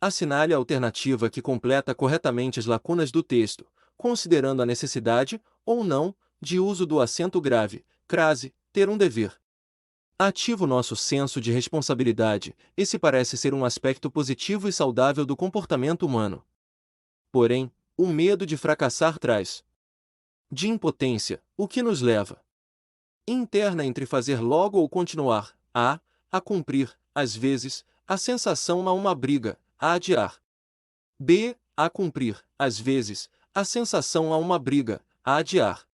Assinale a alternativa que completa corretamente as lacunas do texto, considerando a necessidade, ou não, de uso do acento grave, crase, ter um dever. Ativa o nosso senso de responsabilidade, esse parece ser um aspecto positivo e saudável do comportamento humano. Porém, o medo de fracassar traz de impotência, o que nos leva interna entre fazer logo ou continuar, a cumprir, às vezes, a sensação a uma briga, a adiar. B. A cumprir, às vezes, a sensação a uma briga, a adiar.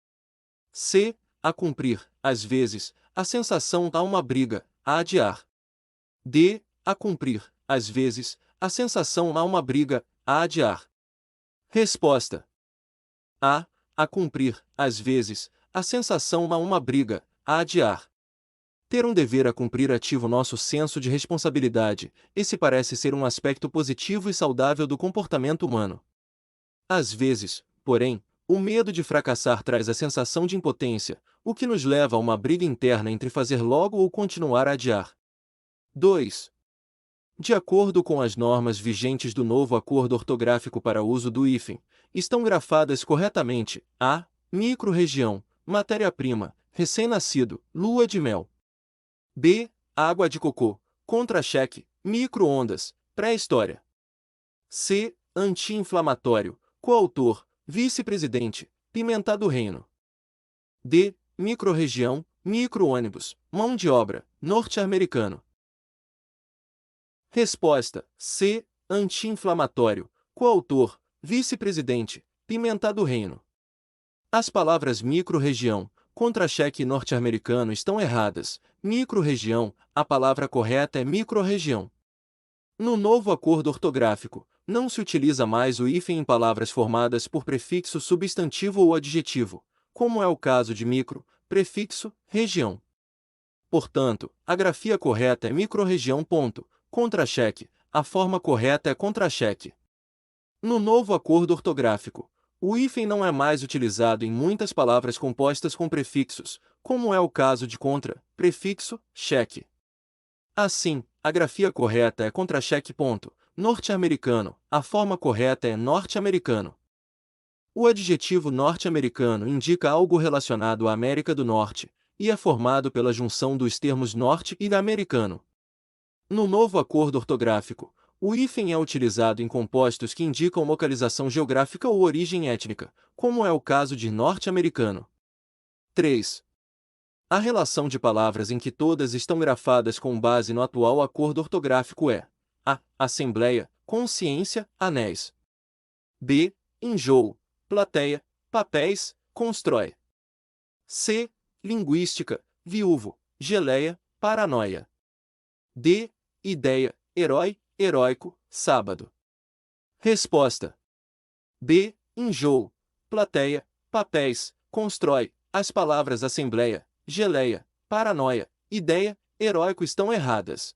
C. A cumprir, às vezes, a sensação a uma briga, a adiar. D. A cumprir, às vezes, a sensação a uma briga, a adiar. Resposta: A. A cumprir, às vezes, a sensação a uma briga, a adiar. Ter um dever a cumprir ativa o nosso senso de responsabilidade, esse parece ser um aspecto positivo e saudável do comportamento humano. Às vezes, porém, o medo de fracassar traz a sensação de impotência, o que nos leva a uma briga interna entre fazer logo ou continuar a adiar. 2. De acordo com as normas vigentes do novo acordo ortográfico para uso do hífen, estão grafadas corretamente a. Micro-região, matéria-prima, recém-nascido, lua de mel. B. Água de cocô, contra-cheque, micro-ondas, pré-história. C. Anti-inflamatório, coautor, vice-presidente, Pimenta do Reino. D. Micro-região, micro-ônibus, mão de obra, norte-americano. Resposta: C. Anti-inflamatório, coautor, vice-presidente, Pimenta do Reino. As palavras micro-região, contra-cheque norte-americano estão erradas. Micro-região, a palavra correta é micro-região. No novo acordo ortográfico, não se utiliza mais o hífen em palavras formadas por prefixo substantivo ou adjetivo, como é o caso de micro, prefixo, região. Portanto, a grafia correta é micro-região. Contra-cheque, a forma correta é contra-cheque. No novo acordo ortográfico, o hífen não é mais utilizado em muitas palavras compostas com prefixos, como é o caso de contra, prefixo, cheque. Assim, a grafia correta é contra-cheque. Norte-americano, a forma correta é norte-americano. O adjetivo norte-americano indica algo relacionado à América do Norte, e é formado pela junção dos termos norte e americano. No novo acordo ortográfico, o hífen é utilizado em compostos que indicam localização geográfica ou origem étnica, como é o caso de norte-americano. 3. A relação de palavras em que todas estão grafadas com base no atual acordo ortográfico é: A. Assembleia, consciência, anéis. B. Enjoo, plateia, papéis, constrói. C. Linguística, viúvo, geleia, paranoia. D. Ideia, herói, heróico, sábado. Resposta: B. Enjoo, plateia, papéis, constrói. As palavras assembleia, geleia, paranoia, ideia, heróico estão erradas.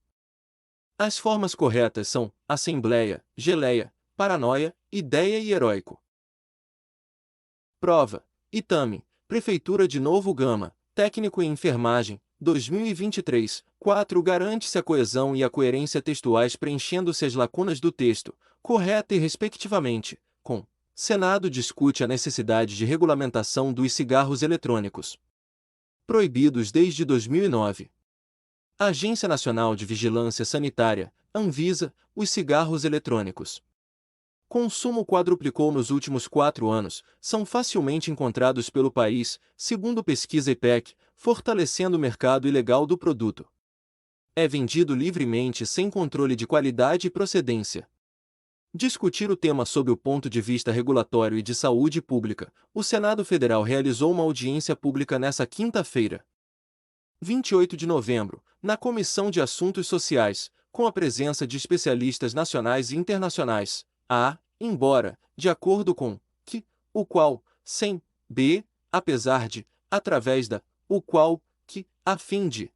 As formas corretas são assembleia, geleia, paranoia, ideia e heróico. Prova: Itame, Prefeitura de Novo Gama, técnico em enfermagem, 2023. 4. Garante-se a coesão e a coerência textuais preenchendo-se as lacunas do texto, correta e respectivamente, com Senado discute a necessidade de regulamentação dos cigarros eletrônicos, proibidos desde 2009. Agência Nacional de Vigilância Sanitária, Anvisa, os cigarros eletrônicos. Consumo quadruplicou nos últimos 4 anos, são facilmente encontrados pelo país, segundo pesquisa IPEC, fortalecendo o mercado ilegal do produto. É vendido livremente sem controle de qualidade e procedência. Discutir o tema sob o ponto de vista regulatório e de saúde pública, o Senado Federal realizou uma audiência pública nesta quinta-feira, 28 de novembro, na Comissão de Assuntos Sociais, com a presença de especialistas nacionais e internacionais. Embora, de acordo com que, o qual, sem, b, apesar de, através da, o qual, que, a fim de,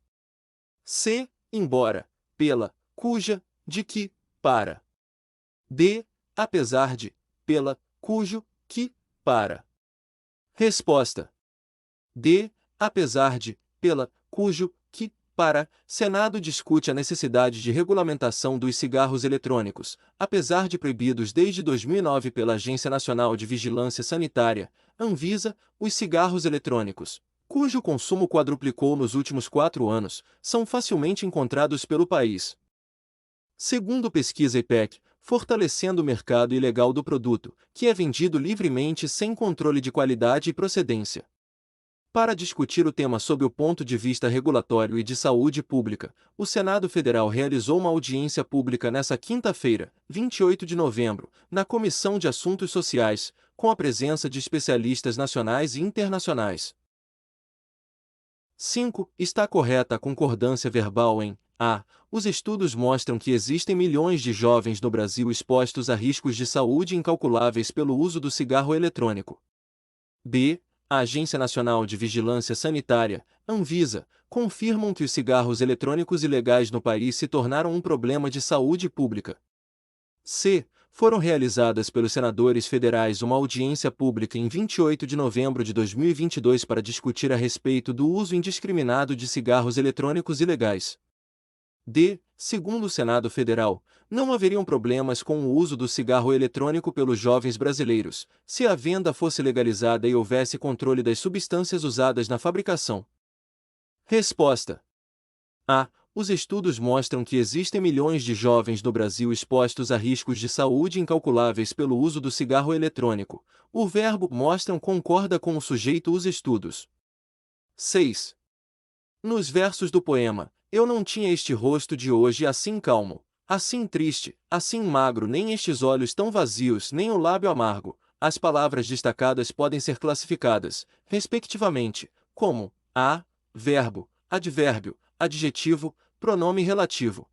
c, embora, pela, cuja, de que, para, d, apesar de, pela, cujo, que, para. Resposta: D, apesar de, pela, cujo, que, Para, Senado discute a necessidade de regulamentação dos cigarros eletrônicos, apesar de proibidos desde 2009 pela Agência Nacional de Vigilância Sanitária, Anvisa, os cigarros eletrônicos, cujo consumo quadruplicou nos últimos 4 anos, são facilmente encontrados pelo país. Segundo pesquisa IPEC, fortalecendo o mercado ilegal do produto, que é vendido livremente sem controle de qualidade e procedência. Para discutir o tema sob o ponto de vista regulatório e de saúde pública, o Senado Federal realizou uma audiência pública nesta quinta-feira, 28 de novembro, na Comissão de Assuntos Sociais, com a presença de especialistas nacionais e internacionais. 5. Está correta a concordância verbal em A. Os estudos mostram que existem milhões de jovens no Brasil expostos a riscos de saúde incalculáveis pelo uso do cigarro eletrônico. B. A Agência Nacional de Vigilância Sanitária, Anvisa, confirmam que os cigarros eletrônicos ilegais no país se tornaram um problema de saúde pública. C. Foram realizadas pelos senadores federais uma audiência pública em 28 de novembro de 2022 para discutir a respeito do uso indiscriminado de cigarros eletrônicos ilegais. D. Segundo o Senado Federal, não haveriam problemas com o uso do cigarro eletrônico pelos jovens brasileiros, se a venda fosse legalizada e houvesse controle das substâncias usadas na fabricação. Resposta: A. Os estudos mostram que existem milhões de jovens no Brasil expostos a riscos de saúde incalculáveis pelo uso do cigarro eletrônico. O verbo mostram concorda com o sujeito os estudos. 6. Nos versos do poema, eu não tinha este rosto de hoje assim calmo, assim triste, assim magro, nem estes olhos tão vazios, nem o lábio amargo. As palavras destacadas podem ser classificadas, respectivamente, como a, verbo, advérbio, adjetivo, pronome relativo.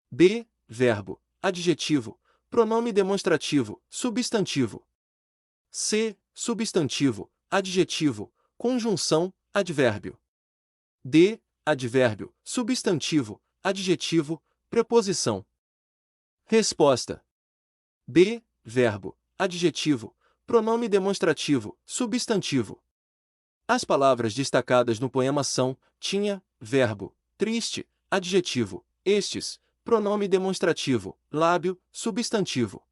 B, verbo, adjetivo, pronome demonstrativo, substantivo. C, substantivo, adjetivo, conjunção, advérbio. D, advérbio, substantivo, adjetivo, preposição. Resposta: B, verbo, adjetivo, pronome demonstrativo, substantivo. As palavras destacadas no poema são tinha, verbo, triste, adjetivo, estes, pronome demonstrativo, lábio, substantivo.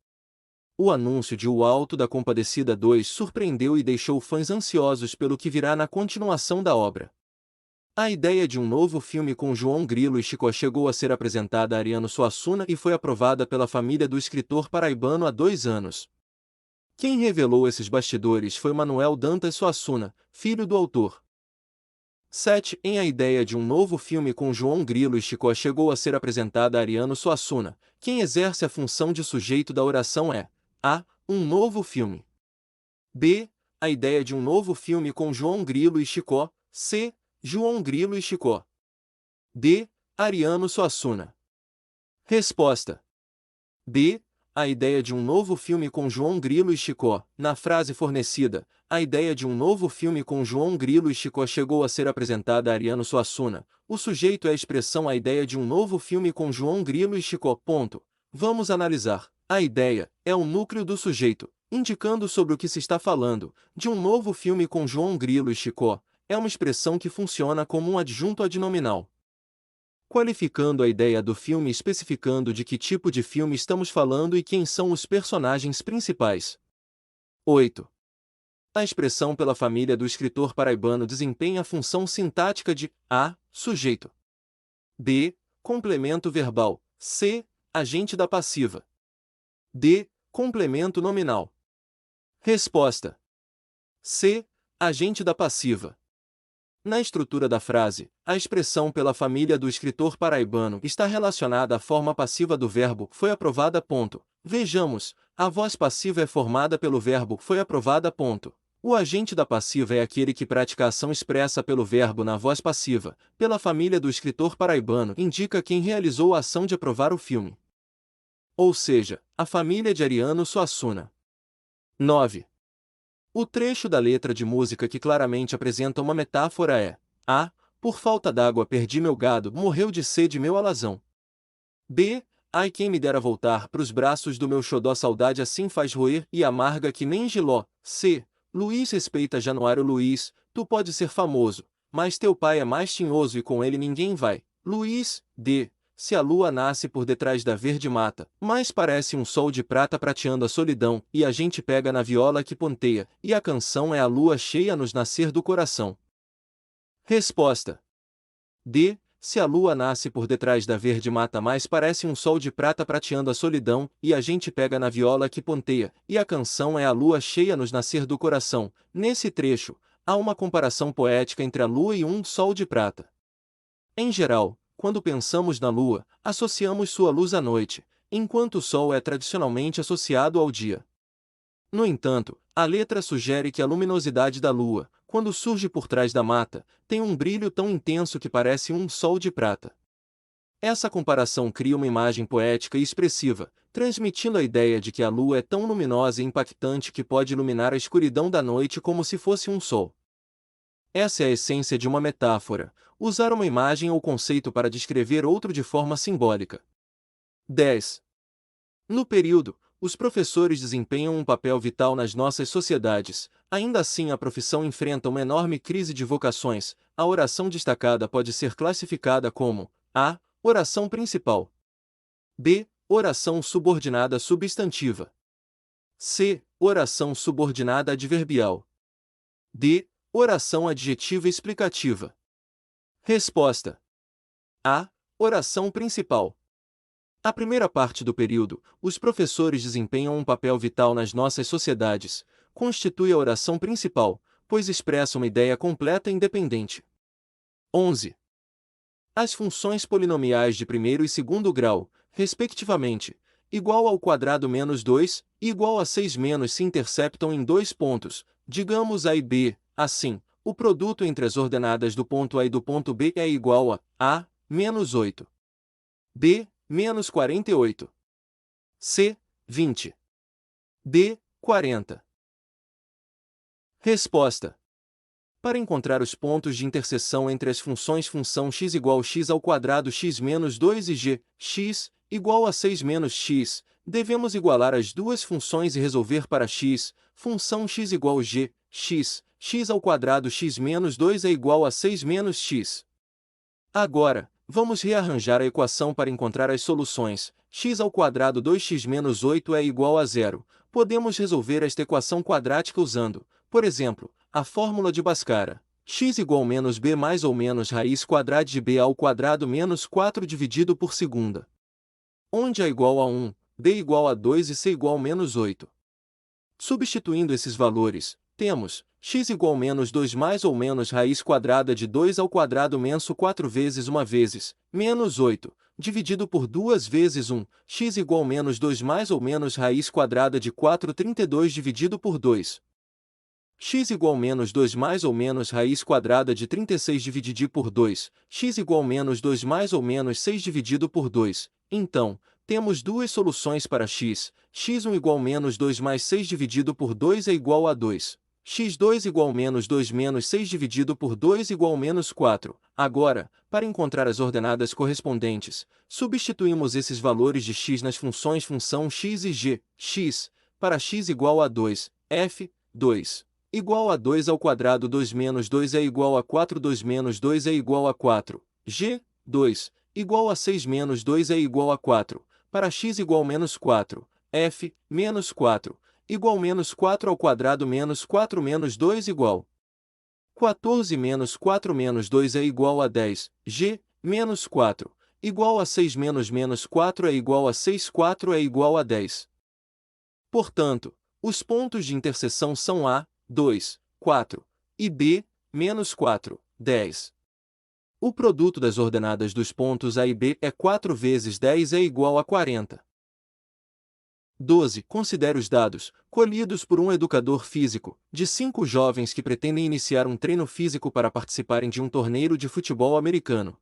O anúncio de O Alto da Compadecida 2 surpreendeu e deixou fãs ansiosos pelo que virá na continuação da obra. A ideia de um novo filme com João Grilo e Chicó chegou a ser apresentada a Ariano Suassuna e foi aprovada pela família do escritor paraibano há 2 anos. Quem revelou esses bastidores foi Manuel Dantas Suassuna, filho do autor. 7. Em a ideia de um novo filme com João Grilo e Chicó chegou a ser apresentada a Ariano Suassuna, quem exerce a função de sujeito da oração é A. Um novo filme. B. A ideia de um novo filme com João Grilo e Chicó. C. João Grilo e Chicó. D. Ariano Suassuna. Resposta: B. A ideia de um novo filme com João Grilo e Chicó. Na frase fornecida, a ideia de um novo filme com João Grilo e Chicó chegou a ser apresentada a Ariano Suassuna. O sujeito é a expressão a ideia de um novo filme com João Grilo e Chicó. Ponto. Vamos analisar. A ideia é o núcleo do sujeito, indicando sobre o que se está falando. De um novo filme com João Grilo e Chicó é uma expressão que funciona como um adjunto adnominal, qualificando a ideia do filme e especificando de que tipo de filme estamos falando e quem são os personagens principais. 8. A expressão pela família do escritor paraibano desempenha a função sintática de A. Sujeito. B. Complemento verbal. C. Agente da passiva. D. Complemento nominal. Resposta: C. Agente da passiva. Na estrutura da frase, a expressão pela família do escritor paraibano está relacionada à forma passiva do verbo foi aprovada. Ponto. Vejamos, a voz passiva é formada pelo verbo foi aprovada. Ponto. O agente da passiva é aquele que pratica a ação expressa pelo verbo na voz passiva. Pela família do escritor paraibano indica quem realizou a ação de aprovar o filme. Ou seja, a família de Ariano Suassuna. 9. O trecho da letra de música que claramente apresenta uma metáfora é A. Por falta d'água perdi meu gado, morreu de sede meu alazão. B. Ai quem me dera voltar pros braços do meu xodó, saudade assim faz roer e amarga que nem giló. C. Luiz respeita Januário Luiz, tu pode ser famoso, mas teu pai é mais tinhoso e com ele ninguém vai. Luiz, D. Se a lua nasce por detrás da verde mata, mas parece um sol de prata prateando a solidão, e a gente pega na viola que ponteia, e a canção é a lua cheia nos nascer do coração. Resposta. D. Se a lua nasce por detrás da verde mata, mais parece um sol de prata prateando a solidão, e a gente pega na viola que ponteia, e a canção é a lua cheia nos nascer do coração. Nesse trecho, há uma comparação poética entre a lua e um sol de prata. Em geral, quando pensamos na lua, associamos sua luz à noite, enquanto o sol é tradicionalmente associado ao dia. No entanto, a letra sugere que a luminosidade da lua, quando surge por trás da mata, tem um brilho tão intenso que parece um sol de prata. Essa comparação cria uma imagem poética e expressiva, transmitindo a ideia de que a lua é tão luminosa e impactante que pode iluminar a escuridão da noite como se fosse um sol. Essa é a essência de uma metáfora, usar uma imagem ou conceito para descrever outro de forma simbólica. 10. No período, os professores desempenham um papel vital nas nossas sociedades. Ainda assim, a profissão enfrenta uma enorme crise de vocações. A oração destacada pode ser classificada como A. Oração principal. B. Oração subordinada substantiva. C. Oração subordinada adverbial. D. Oração adjetiva explicativa. Resposta. A. Oração principal. A primeira parte do período, os professores desempenham um papel vital nas nossas sociedades, constitui a oração principal, pois expressa uma ideia completa e independente. 11. As funções polinomiais de primeiro e segundo grau, respectivamente, igual ao quadrado menos 2 e igual a 6 menos se interceptam em dois pontos, digamos A e B. Assim, o produto entre as ordenadas do ponto A e do ponto B é igual a menos 8. B, menos 48. C, 20. D, 40. Resposta. Para encontrar os pontos de interseção entre as funções função x igual a x ao quadrado x menos 2 e g, x, igual a 6 menos x, devemos igualar as duas funções e resolver para x, função x igual a g, x ao quadrado x menos 2 é igual a 6 menos x. Agora, vamos rearranjar a equação para encontrar as soluções. X ao quadrado 2x menos 8 é igual a 0. Podemos resolver esta equação quadrática usando, por exemplo, a fórmula de Bhaskara. X igual a menos b mais ou menos raiz quadrada de b ao quadrado menos 4 dividido por segunda. Onde a igual a 1, b igual a 2 e c igual a menos 8. Substituindo esses valores, temos x igual a menos 2 mais ou menos raiz quadrada de 2 ao quadrado menos 4 vezes 1 vezes, menos 8, dividido por 2 vezes 1, x igual a menos 2 mais ou menos raiz quadrada de 4 32 dividido por 2. X igual a menos 2 mais ou menos raiz quadrada de 36 dividido por 2, x igual a menos 2 mais ou menos 6 dividido por 2. Então, temos duas soluções para x. x1 igual a menos 2 mais 6 dividido por 2 é igual a 2. x2 igual a menos 2 menos 6 dividido por 2 igual a menos 4. Agora, para encontrar as ordenadas correspondentes, substituímos esses valores de x nas funções função x e g. X, para x igual a 2, f, 2. Igual a 2 ao quadrado 2 menos 2 é igual a 4 2 menos 2 é igual a 4. G, 2. Igual a 6 menos 2 é igual a 4. Para x igual a menos 4. F, menos 4. Igual a menos 4 ao quadrado menos 4 menos 2 igual. 14 menos 4 menos 2 é igual a 10. G, menos 4. Igual a 6 menos menos 4 é igual a 6 4 é igual a 10. Portanto, os pontos de interseção são A, 2, 4, e B, menos 4, 10. O produto das ordenadas dos pontos A e B é 4 vezes 10 é igual a 40. 12. Considere os dados, colhidos por um educador físico, de 5 jovens que pretendem iniciar um treino físico para participarem de um torneio de futebol americano.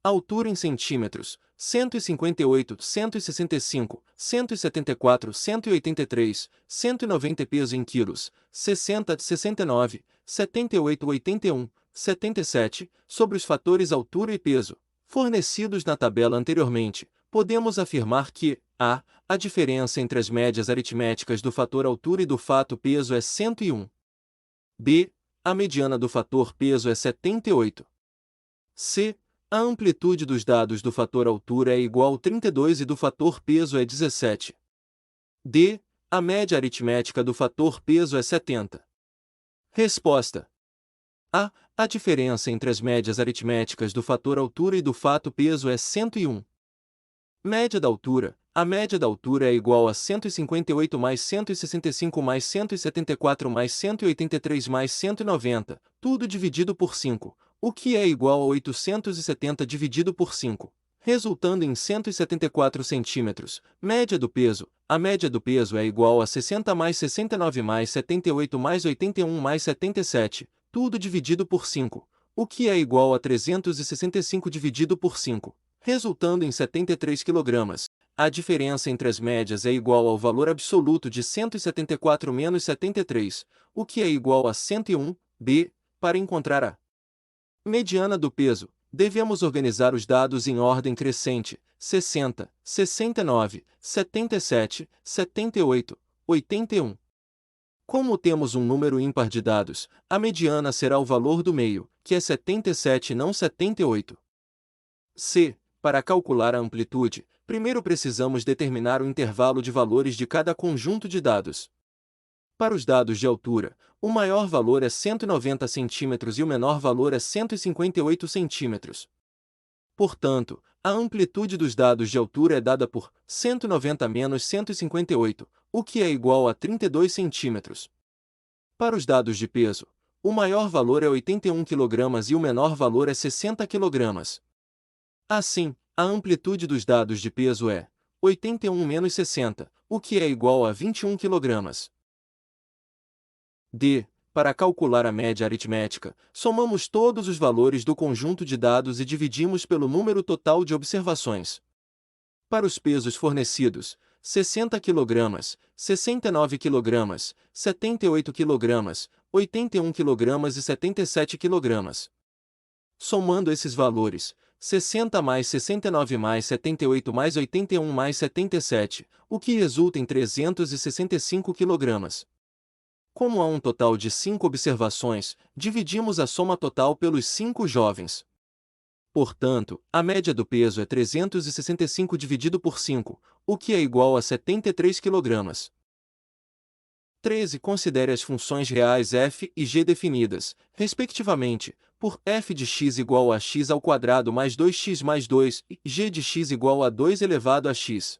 Altura em centímetros, 158, 165, 174, 183, 190 peso em quilos, 60, 69, 78, 81, 77, sobre os fatores altura e peso, fornecidos na tabela anteriormente, podemos afirmar que a diferença entre as médias aritméticas do fator altura e do fato peso é 101. B. a mediana do fator peso é 78. C. A amplitude dos dados do fator altura é igual a 32 e do fator peso é 17. D. A média aritmética do fator peso é 70. Resposta A. A diferença entre as médias aritméticas do fator altura e do fato peso é 101. Média da altura. A média da altura é igual a 158 mais 165 mais 174 mais 183 mais 190, tudo dividido por 5, o que é igual a 870 dividido por 5, resultando em 174 centímetros. Média do peso. A média do peso é igual a 60 mais 69 mais 78 mais 81 mais 77, tudo dividido por 5, o que é igual a 365 dividido por 5, resultando em 73 kg. A diferença entre as médias é igual ao valor absoluto de 174 menos 73, o que é igual a 101. B. Para encontrar a mediana do peso, devemos organizar os dados em ordem crescente: 60, 69, 77, 78, 81. Como temos um número ímpar de dados, a mediana será o valor do meio, que é 77 e não 78. C. Para calcular a amplitude, primeiro precisamos determinar o intervalo de valores de cada conjunto de dados. Para os dados de altura, o maior valor é 190 cm e o menor valor é 158 cm. Portanto, a amplitude dos dados de altura é dada por 190 menos 158, o que é igual a 32 cm. Para os dados de peso, o maior valor é 81 kg e o menor valor é 60 kg. Assim, a amplitude dos dados de peso é 81 menos 60, o que é igual a 21 kg. D. Para calcular a média aritmética, somamos todos os valores do conjunto de dados e dividimos pelo número total de observações. Para os pesos fornecidos, 60 kg, 69 kg, 78 kg, 81 kg e 77 kg. Somando esses valores, 60 mais 69 mais 78 mais 81 mais 77, o que resulta em 365 kg. Como há um total de 5 observações, dividimos a soma total pelos 5 jovens. Portanto, a média do peso é 365 dividido por 5, o que é igual a 73 kg. 13. Considere as funções reais f e g definidas, respectivamente, por f de x igual a x ao quadrado mais 2x mais 2 e g de x igual a 2 elevado a x.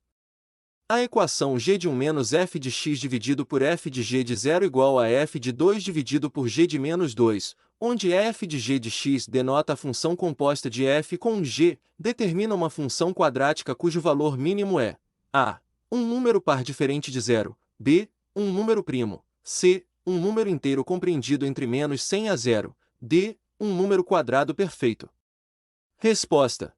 A equação g de 1 menos f de x dividido por f de g de 0 igual a f de 2 dividido por g de menos 2, onde f de g de x denota a função composta de f com g, determina uma função quadrática cujo valor mínimo é a. Um número par diferente de 0, b. Um número primo, c. Um número inteiro compreendido entre menos 100 a 0, d. Um número quadrado perfeito. Resposta: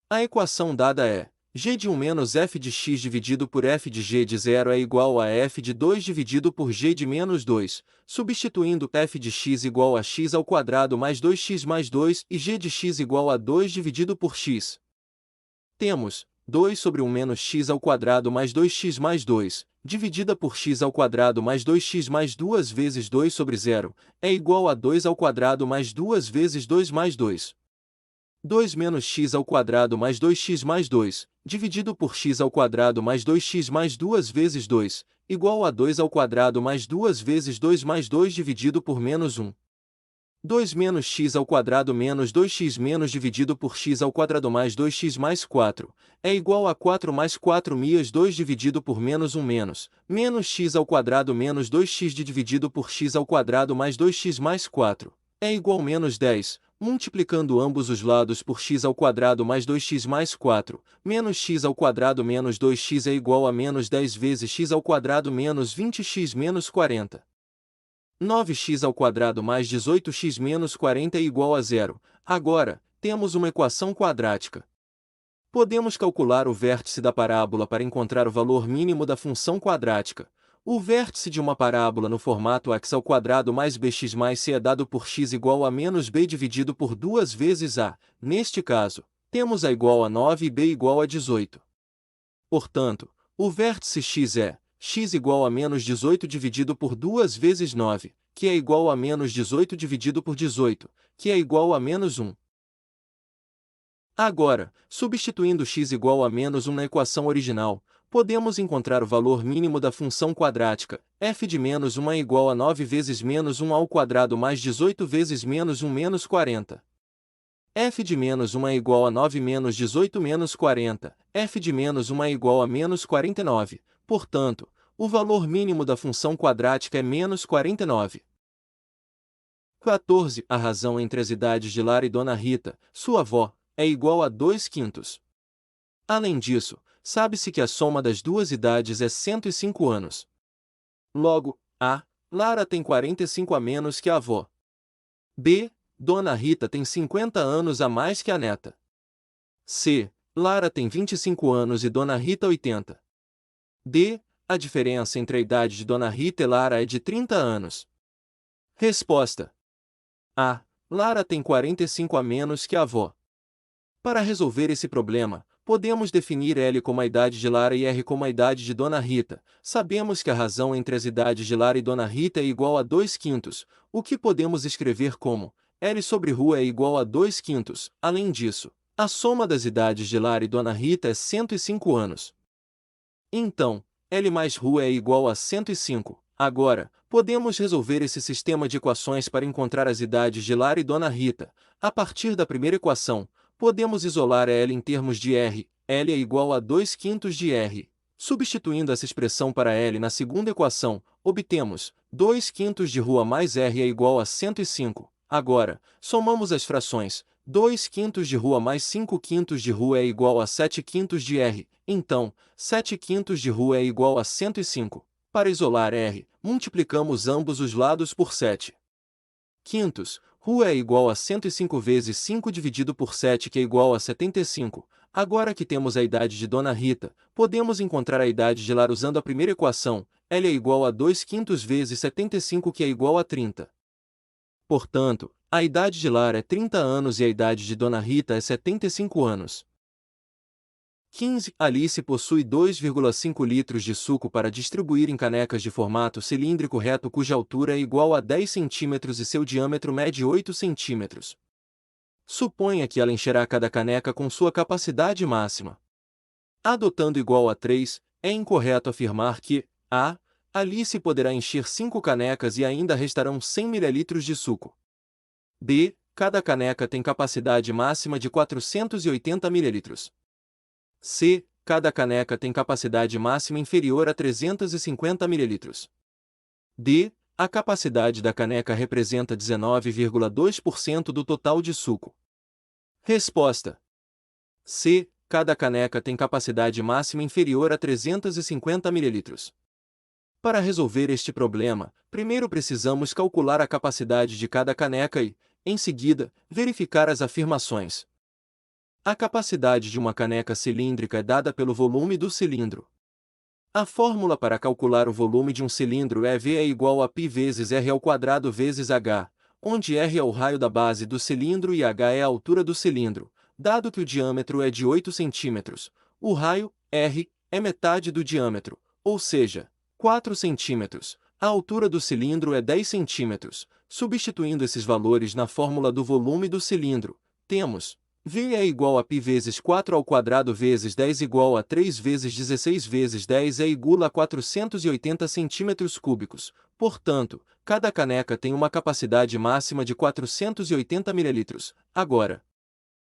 a equação dada é g de 1 menos f de x dividido por f de g de 0 é igual a f de 2 dividido por g de menos 2, substituindo f de x igual a x ao quadrado mais 2x mais 2 e g de x igual a 2 dividido por x. Temos 2 sobre 1 menos x ao quadrado mais 2x mais 2, dividida por x ao quadrado mais 2x mais 2 vezes 2 sobre 0, é igual a 2 ao quadrado mais 2 vezes 2 mais 2. 2 menos x ao quadrado mais 2x mais 2, dividido por x ao quadrado mais 2x mais 2 vezes 2, igual a 2 ao quadrado mais 2 vezes 2 mais 2 dividido por menos 1. 2 menos x ao quadrado menos 2x menos dividido por x ao quadrado mais 2x mais 4, é igual a 4 mais 4 mais 2 dividido por menos 1 menos x ao quadrado menos 2x dividido por x ao quadrado mais 2x mais 4, é igual a menos 10, multiplicando ambos os lados por x ao quadrado mais 2x mais 4, menos x ao quadrado menos 2x é igual a menos 10 vezes x ao quadrado menos 20x menos 40. 9x ao quadrado mais 18x menos 40 é igual a 0. Agora, temos uma equação quadrática. Podemos calcular o vértice da parábola para encontrar o valor mínimo da função quadrática. O vértice de uma parábola no formato x ao quadrado mais bx mais c é dado por x igual a menos b dividido por 2 vezes a. Neste caso, temos a igual a 9 e b igual a 18. Portanto, o vértice x é x igual a menos 18 dividido por 2 vezes 9, que é igual a menos 18 dividido por 18, que é igual a menos 1. Agora, substituindo x igual a menos 1 na equação original, podemos encontrar o valor mínimo da função quadrática, f de menos 1 é igual a 9 vezes menos 1 ao quadrado mais 18 vezes menos 1 menos 40. F de menos 1 é igual a 9 menos 18 menos 40, f de menos 1 é igual a menos 49, portanto, o valor mínimo da função quadrática é menos 49. 14. A razão entre as idades de Lara e Dona Rita, sua avó, é igual a 2/5. Além disso, sabe-se que a soma das duas idades é 105 anos. Logo, a. Lara tem 45 a menos que a avó. B. Dona Rita tem 50 anos a mais que a neta. C. Lara tem 25 anos e Dona Rita 80. D. A diferença entre a idade de Dona Rita e Lara é de 30 anos. Resposta: A. Lara tem 45 a menos que a avó. Para resolver esse problema, podemos definir L como a idade de Lara e R como a idade de Dona Rita. Sabemos que a razão entre as idades de Lara e Dona Rita é igual a 2/5, o que podemos escrever como L sobre Rua é igual a 2/5. Além disso, a soma das idades de Lara e Dona Rita é 105 anos. Então, L mais Rua é igual a 105. Agora, podemos resolver esse sistema de equações para encontrar as idades de Lara e Dona Rita. A partir da primeira equação, podemos isolar L em termos de R. L é igual a 2/5 de R. Substituindo essa expressão para L na segunda equação, obtemos 2/5 de Rua mais R é igual a 105. Agora, somamos as frações. 2/5 de Rua mais 5/5 de Rua é igual a 7/5 de R. Então, 7/5 de Rua é igual a 105. Para isolar R, multiplicamos ambos os lados por 7. Quintos, Rua é igual a 105 vezes 5 dividido por 7, que é igual a 75. Agora que temos a idade de Dona Rita, podemos encontrar a idade de Lara usando a primeira equação. L é igual a 2/5 vezes 75, que é igual a 30. Portanto, a idade de Lara é 30 anos e a idade de Dona Rita é 75 anos. 15. Alice possui 2,5 litros de suco para distribuir em canecas de formato cilíndrico reto cuja altura é igual a 10 centímetros e seu diâmetro mede 8 centímetros. Suponha que ela encherá cada caneca com sua capacidade máxima. Adotando igual a 3, é incorreto afirmar que a. Alice poderá encher 5 canecas e ainda restarão 100 ml de suco. B. Cada caneca tem capacidade máxima de 480 ml. C. Cada caneca tem capacidade máxima inferior a 350 ml. D. A capacidade da caneca representa 19,2% do total de suco. Resposta: C. Cada caneca tem capacidade máxima inferior a 350 ml. Para resolver este problema, primeiro precisamos calcular a capacidade de cada caneca e, em seguida, verificar as afirmações. A capacidade de uma caneca cilíndrica é dada pelo volume do cilindro. A fórmula para calcular o volume de um cilindro é V é igual a π vezes R ao quadrado vezes H, onde R é o raio da base do cilindro e H é a altura do cilindro. Dado que o diâmetro é de 8 centímetros, o raio, R, é metade do diâmetro, ou seja, 4 centímetros. A altura do cilindro é 10 centímetros. Substituindo esses valores na fórmula do volume do cilindro, temos V é igual a π vezes 4 ao quadrado vezes 10 igual a 3 vezes 16 vezes 10 é igual a 480 centímetros cúbicos. Portanto, cada caneca tem uma capacidade máxima de 480 ml. Agora,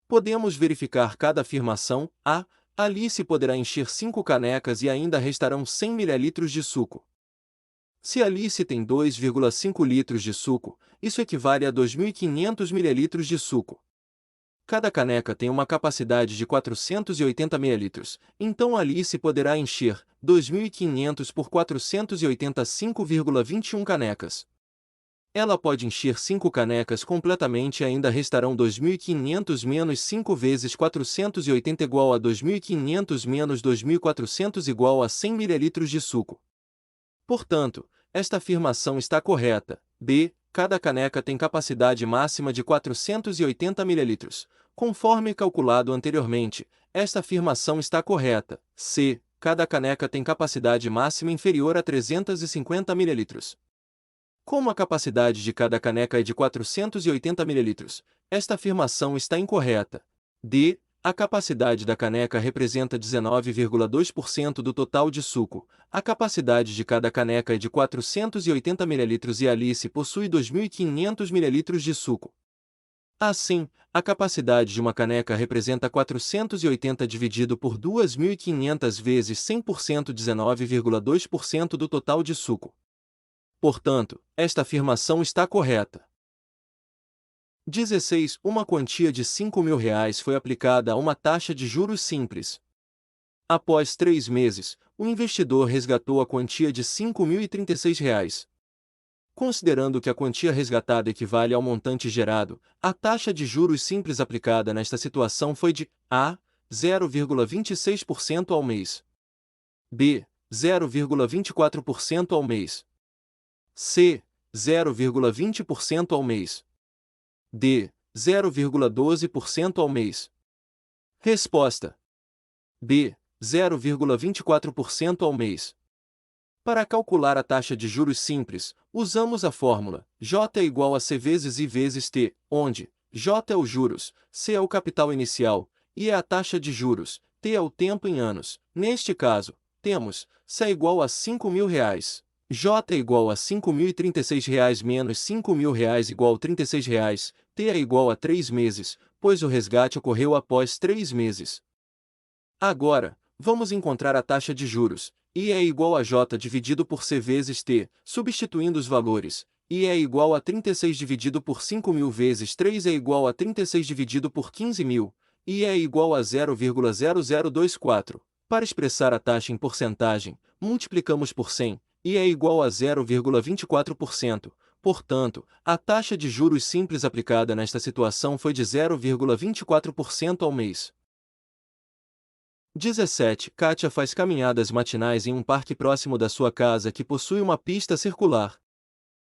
podemos verificar cada afirmação. A. Alice poderá encher 5 canecas e ainda restarão 100 ml de suco. Se Alice tem 2,5 litros de suco, isso equivale a 2.500 ml de suco. Cada caneca tem uma capacidade de 480 ml, então Alice poderá encher 2.500 por 480 5,21 canecas. Ela pode encher 5 canecas completamente e ainda restarão 2.500 menos 5 vezes 480 igual a 2.500 menos 2.400 igual a 100 ml de suco. Portanto, esta afirmação está correta. B. Cada caneca tem capacidade máxima de 480 ml. Conforme calculado anteriormente, esta afirmação está correta. C. cada caneca tem capacidade máxima inferior a 350 ml. Como a capacidade de cada caneca é de 480 ml, esta afirmação está incorreta. D. A capacidade da caneca representa 19,2% do total de suco. A capacidade de cada caneca é de 480 ml e Alice possui 2.500 ml de suco. Assim, a capacidade de uma caneca representa 480 dividido por 2.500 vezes 100%, 19,2% do total de suco. Portanto, esta afirmação está correta. 16. Uma quantia de R$ 5.000 foi aplicada a uma taxa de juros simples. Após 3 meses, o investidor resgatou a quantia de R$ 5.036. Considerando que a quantia resgatada equivale ao montante gerado, a taxa de juros simples aplicada nesta situação foi de A. 0,26% ao mês, B. 0,24% ao mês, C. 0,20% ao mês, D. 0,12% ao mês. Resposta: B. 0,24% ao mês. Para calcular a taxa de juros simples, usamos a fórmula J é igual a C vezes I vezes T, onde J é o juros, C é o capital inicial, I é a taxa de juros, T é o tempo em anos. Neste caso, temos C é igual a R$ 5.000, J é igual a R$ 5.036 menos R$ 5.000 igual a R$ 36, T é igual a 3 meses, pois o resgate ocorreu após 3 meses. Agora, vamos encontrar a taxa de juros. I é igual a J dividido por C vezes T, substituindo os valores. I é igual a 36 dividido por 5.000 vezes 3 é igual a 36 dividido por 15.000. I é igual a 0,0024. Para expressar a taxa em porcentagem, multiplicamos por 100. I é igual a 0,24%. Portanto, a taxa de juros simples aplicada nesta situação foi de 0,24% ao mês. 17. Kátia faz caminhadas matinais em um parque próximo da sua casa que possui uma pista circular.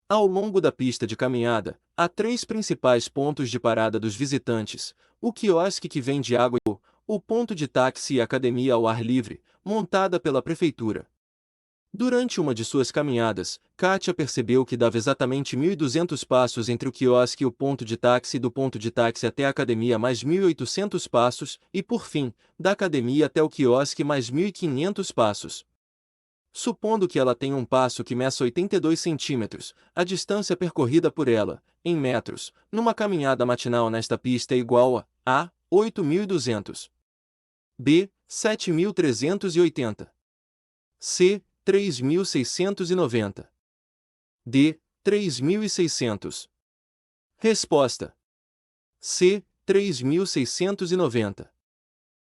Ao longo da pista de caminhada, há 3 principais pontos de parada dos visitantes: o quiosque que vende água e o ponto de táxi e a academia ao ar livre, montada pela prefeitura. Durante uma de suas caminhadas, Kátia percebeu que dava exatamente 1.200 passos entre o quiosque e o ponto de táxi, do ponto de táxi até a academia mais 1.800 passos, e por fim, da academia até o quiosque mais 1.500 passos. Supondo que ela tenha um passo que meça 82 centímetros, a distância percorrida por ela, em metros, numa caminhada matinal nesta pista é igual a 8.200, B. 7.380, C. 3.690, D. 3.600. Resposta: C. 3.690.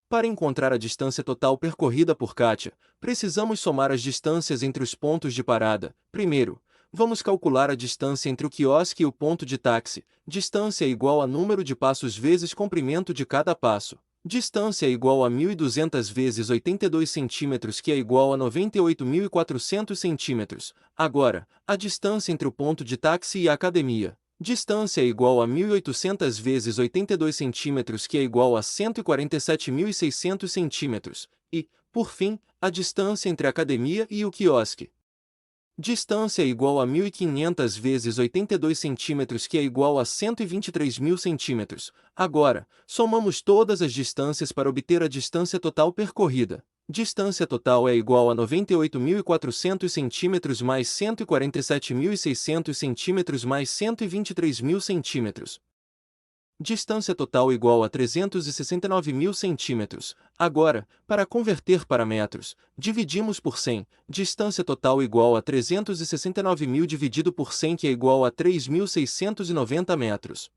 Para encontrar a distância total percorrida por Kátia, precisamos somar as distâncias entre os pontos de parada. Primeiro, vamos calcular a distância entre o quiosque e o ponto de táxi. Distância é igual a número de passos vezes comprimento de cada passo. Distância é igual a 1.200 vezes 82 centímetros, que é igual a 98.400 centímetros. Agora, a distância entre o ponto de táxi e a academia. Distância é igual a 1.800 vezes 82 centímetros, que é igual a 147.600 centímetros. E, por fim, a distância entre a academia e o quiosque. Distância é igual a 1.500 vezes 82 centímetros, que é igual a 123.000 centímetros. Agora, somamos todas as distâncias para obter a distância total percorrida. Distância total é igual a 98.400 centímetros mais 147.600 centímetros mais 123.000 centímetros. Distância total igual a 369.000 centímetros. Agora, para converter para metros, dividimos por 100. Distância total igual a 369.000 dividido por 100, que é igual a 3.690 metros.